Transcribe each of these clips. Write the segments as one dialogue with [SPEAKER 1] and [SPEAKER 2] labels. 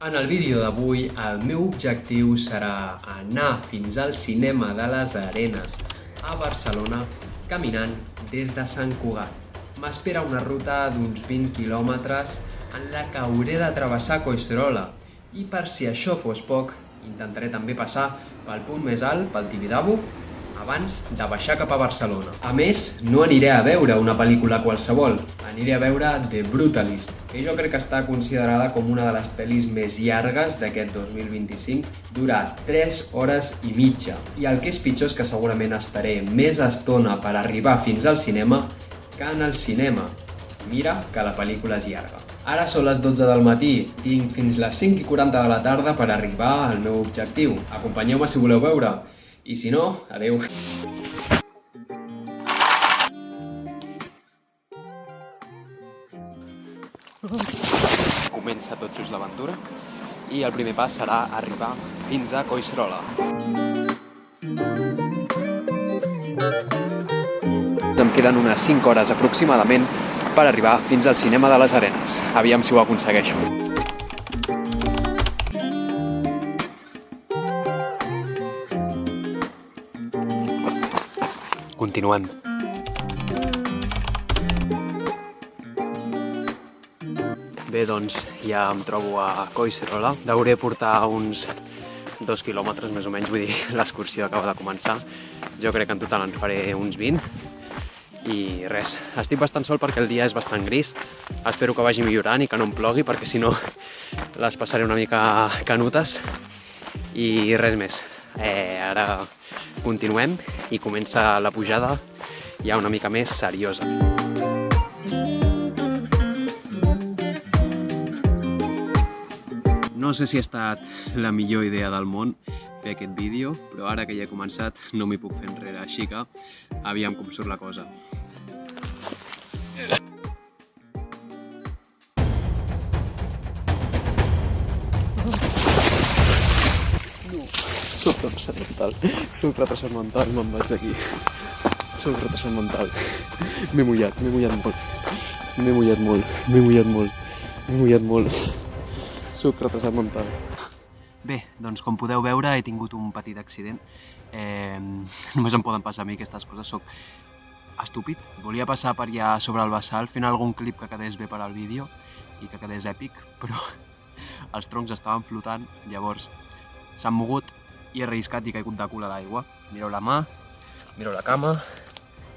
[SPEAKER 1] En el vídeo d'avui, el meu objectiu serà anar fins al cinema de les Arenes a Barcelona caminant des de Sant Cugat. M'espera una ruta d'uns 20 quilòmetres en la que hauré de travessar Collserola i per si això fos poc, intentaré també passar pel punt més alt, pel Tibidabo, abans de baixar cap a Barcelona. A més, no aniré a veure una pel·lícula qualsevol, aniré a veure The Brutalist, que jo crec que està considerada com una de les pel·lis més llargues d'aquest 2025, dura 3 hores i mitja. I el que és pitjor és que segurament estaré més estona per arribar fins al cinema que en el cinema. Mira que la pel·lícula és llarga. Ara són les 12 del matí, tinc fins les 5:40 de la tarda per arribar al meu objectiu. Acompanyeu-me si voleu veure. I si no, adeu. Comença tot just l'aventura i el primer pas serà arribar fins a Collserola. Em queden unes 5 hores aproximadament per arribar fins al cinema de les Arenes. Aviam si ho aconsegueixo. Continuem. Bé, doncs ja em trobo a Collserola. Deuré portar uns 2 quilòmetres més o menys, vull dir, l'excursió acaba de començar. Jo crec que en total en faré uns 20. I res, estic bastant sol perquè el dia és bastant gris. Espero que vagi millorant i que no em plogui perquè si no les passaré una mica canutes. I res més. Ara continuem i comença la pujada ja una mica més seriosa. No sé si ha estat la millor idea del món fer aquest vídeo, però ara que ja he començat no m'hi puc fer enrere, així que aviam com surt la cosa. Soc retrasat mental, me'n vaig d'aquí. Soc retrasat mental. M'he mullat molt. Soc retrasat mental. Bé, doncs com podeu veure he tingut un petit accident. Només em poden passar a mi aquestes coses, soc estúpid. Volia passar per allà sobre el bassal fent algun clip que quedés bé per al vídeo i que quedés èpic, però els troncs estaven flotant, llavors s'han mogut i he arriscat i he caigut de cul a l'aigua. Mireu la mà, mireu la cama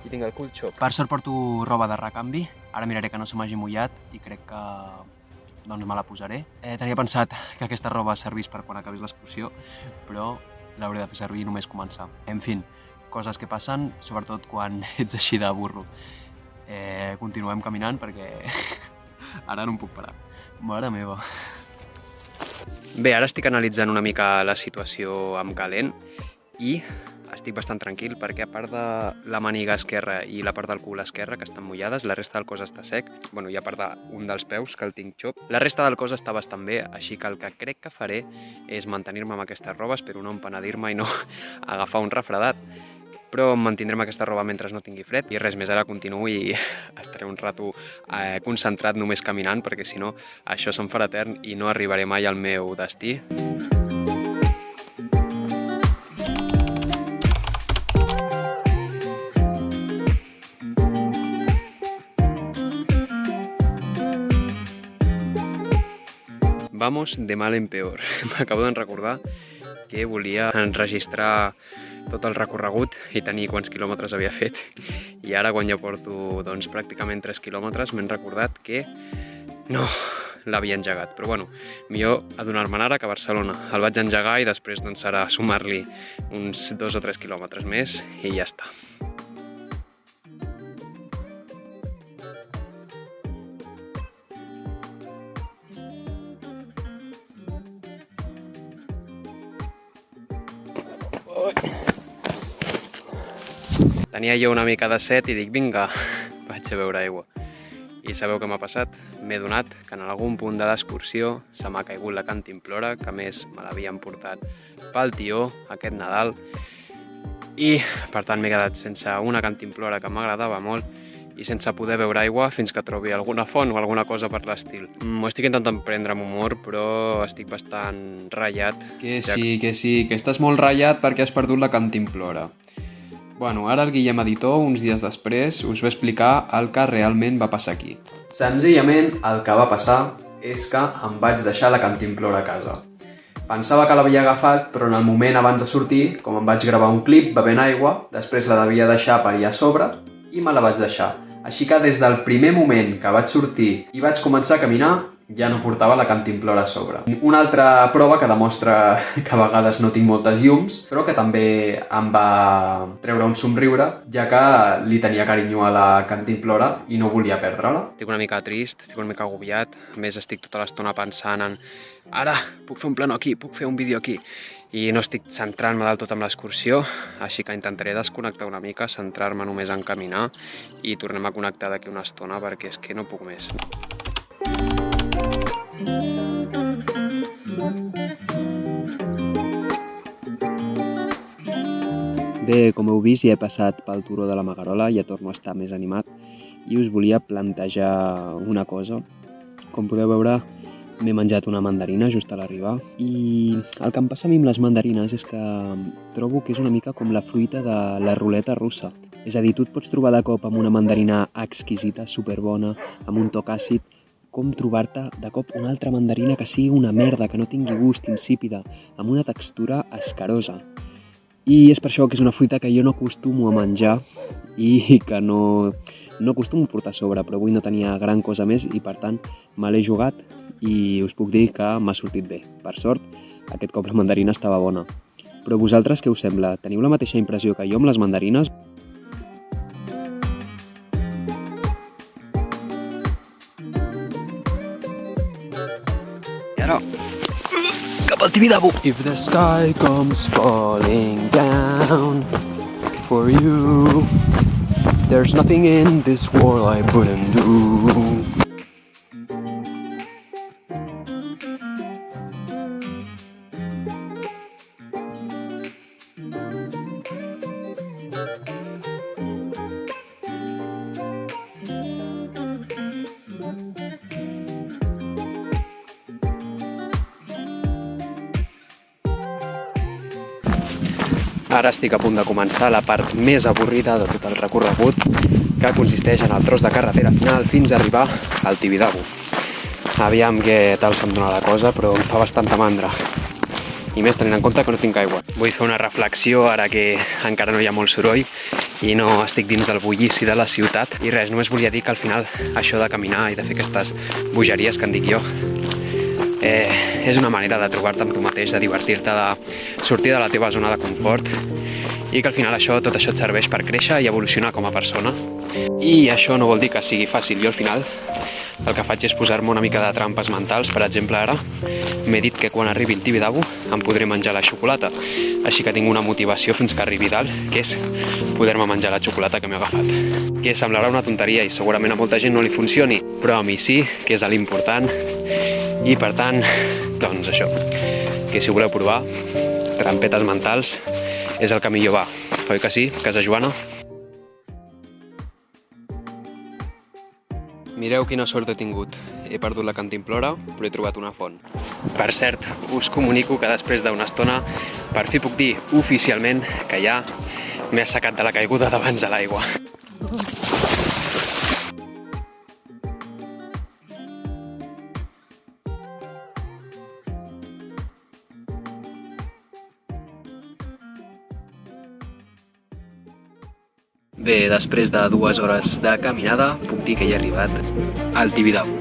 [SPEAKER 1] i tinc el cul xop. Per sort porto roba de recanvi, ara miraré que no se m'hagi mullat i crec que doncs me la posaré. Tenia pensat que aquesta roba servís per quan acabés l'excursió, però l'hauré de fer servir només començar. En fi, coses que passen, sobretot quan ets així de burro. Continuem caminant perquè ara no em puc parar. Mare meva. Bé, ara estic analitzant una mica la situació amb calent i estic bastant tranquil perquè a part de la màniga esquerra i la part del cul esquerra que estan mullades, la resta del cos està sec. Bueno, i a part d'un dels peus que el tinc xop. La resta del cos està bastant bé, així que el que crec que faré és mantenir-me amb aquesta roba, espero no empenedir-me i no agafar un refredat. Però em mantindré amb aquesta roba mentre no tingui fred i res més, ara continuo i estaré un rato concentrat només caminant perquè si no això se'm farà etern i no arribaré mai al meu destí. Vamos de mal en peor. M'acabo de recordar que volia enregistrar tot el recorregut i tenir quants quilòmetres havia fet i ara quan ja porto doncs, pràcticament 3 quilòmetres m'he recordat que no l'havia engegat, però bueno, millor adonar-me'n ara que a Barcelona. El vaig engegar i després doncs, serà sumar-li uns 2 o 3 quilòmetres més i ja està. Tenia jo una mica de set i dic, vinga, vaig a beure aigua. I sabeu què m'ha passat? M'he donat que en algun punt de l'excursió se m'ha caigut la cantimplora, que a més me l'havien portat pel tió aquest Nadal. I per tant m'he quedat sense una cantimplora que m'agradava molt i sense poder beure aigua fins que trobi alguna font o alguna cosa per l'estil. M'ho estic intentant prendre amb humor, però estic bastant ratllat. Que sí, que estàs molt ratllat perquè has perdut la cantimplora. Bueno, ara el Guillem editor, uns dies després, us va explicar el que realment va passar aquí. Senzillament, el que va passar és que em vaig deixar la cantimplora a casa. Pensava que l'havia agafat, però en el moment abans de sortir, com em vaig gravar un clip bevent aigua, després la devia deixar per allà a sobre i me la vaig deixar. Així que des del primer moment que vaig sortir i vaig començar a caminar, ja no portava la cantimplora a sobre. Una altra prova que demostra que a vegades no tinc moltes llums, però que també em va treure un somriure, ja que li tenia carinyo a la cantimplora i no volia perdre-la. Estic una mica trist, estic una mica agobiat, a més estic tota l'estona pensant en ara puc fer un plano aquí, puc fer un vídeo aquí, i no estic centrant-me del tot amb l'excursió, així que intentaré desconnectar una mica, centrar-me només en caminar i tornem a connectar d'aquí una estona perquè és que no puc més. Bé, com heu vist, ja he passat pel turó de la Magarola, ja torno a estar més animat i us volia plantejar una cosa. Com podeu veure, m'he menjat una mandarina just a l'arribar i el que em passa a mi amb les mandarines és que trobo que és una mica com la fruita de la ruleta russa. És a dir, tu et pots trobar de cop amb una mandarina exquisita, superbona, amb un toc àcid, com trobar-te de cop una altra mandarina que sigui una merda, que no tingui gust, insípida, amb una textura escarosa. I és per això que és una fruita que jo no acostumo a menjar i que no acostumo a portar a sobre, però avui no tenia gran cosa més i per tant me l'he jugat i us puc dir que m'ha sortit bé. Per sort, aquest cop la mandarina estava bona. Però vosaltres què us sembla? Teniu la mateixa impressió que jo amb les mandarines? I ara, cap al Tibidabo! If the sky comes falling down for you, there's nothing in this world I wouldn't do. Ara estic a punt de començar la part més avorrida de tot el recorregut, que consisteix en el tros de carretera final fins a arribar al Tibidabo. Aviam què tal se'm dona la cosa, però em fa bastanta mandra. I més tenint en compte que no tinc aigua. Vull fer una reflexió ara que encara no hi ha molt soroll i no estic dins del bullici de la ciutat. I res, només volia dir que al final això de caminar i de fer aquestes bogeries que en dic jo és una manera de trobar-te amb tu mateix, de divertir-te, de sortir de la teva zona de confort i que al final tot això et serveix per créixer i evolucionar com a persona. I això no vol dir que sigui fàcil. Jo al final el que faig és posar-me una mica de trampes mentals. Per exemple, ara m'he dit que quan arribi el Tibidabo em podré menjar la xocolata. Així que tinc una motivació fins que arribi dalt, que és poder-me menjar la xocolata que m'he agafat. Que semblarà una tonteria i segurament a molta gent no li funcioni, però a mi sí, que és l'important. I per tant, doncs això, que si voleu provar, trampetes mentals, és el que millor va. Oi que sí, Casa Joana? Mireu quina sort he tingut. He perdut la cantimplora, però he trobat una font. Per cert, us comunico que després d'una estona, per fi puc dir oficialment que ja m'he assecat de la caiguda d'abans a l'aigua. Bé, després de 2 hores de caminada, puc dir que he arribat al Tibidabo.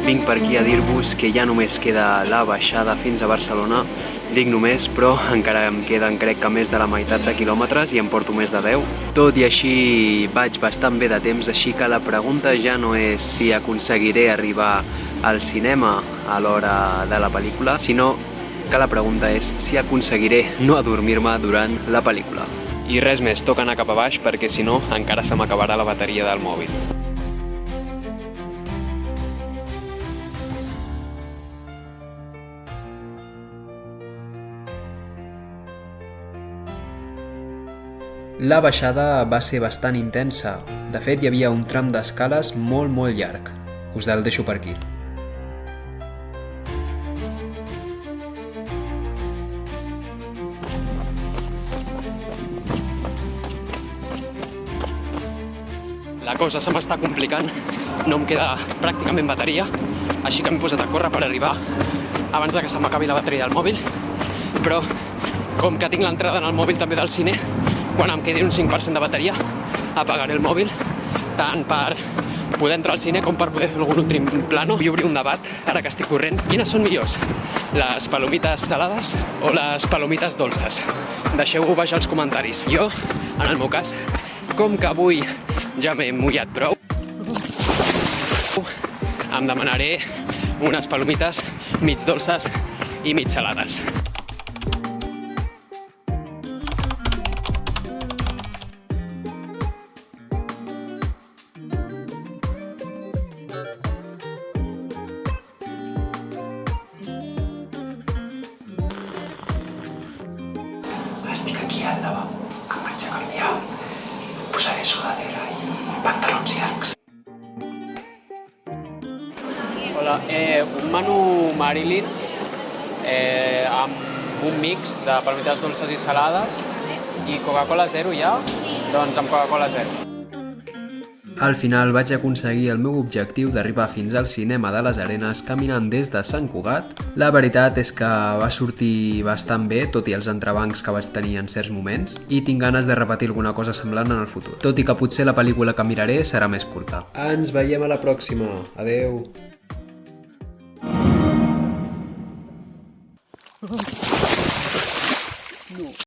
[SPEAKER 1] Vinc per aquí a dir-vos que ja només queda la baixada fins a Barcelona. Dic només, però encara em queden crec que més de la meitat de quilòmetres i em porto més de 10. Tot i així vaig bastant bé de temps, així que la pregunta ja no és si aconseguiré arribar al cinema a l'hora de la pel·lícula, sinó que la pregunta és si aconseguiré no adormir-me durant la pel·lícula. I res més, toca anar cap a baix perquè si no encara se m'acabarà la bateria del mòbil.
[SPEAKER 2] La baixada va ser bastant intensa. De fet, hi havia un tram d'escales molt llarg. Us el deixo per aquí.
[SPEAKER 1] La cosa se m'està complicant, no em queda pràcticament bateria, així que m'he posat a córrer per arribar abans de que se m'acabi la bateria del mòbil, però com que tinc l'entrada en el mòbil també del cine, quan em quedi un 5% de bateria, apagaré el mòbil, tant per poder entrar al cine com per poder fer algun últim plano i obrir un debat, ara que estic corrent. Quines són millors? Les palomites salades o les palomites dolces? Deixeu-ho baix als comentaris. Jo, en el meu cas, com que avui ja m'he mullat prou, em demanaré unes palomites mig dolces i mig salades. Estic aquí al lavabo, em vaig a canviar, posaré sudadera i pantalons llargs. Hola, un menú Marilyn amb un mix de palomites dolces i salades i Coca-Cola zero ja? Doncs amb Coca-Cola zero.
[SPEAKER 2] Al final vaig aconseguir el meu objectiu d'arribar fins al cinema de les Arenes caminant des de Sant Cugat. La veritat és que va sortir bastant bé, tot i els entrebancs que vaig tenir en certs moments, i tinc ganes de repetir alguna cosa semblant en el futur, tot i que potser la pel·lícula que miraré serà més curta. Ens veiem a la pròxima. Adeu!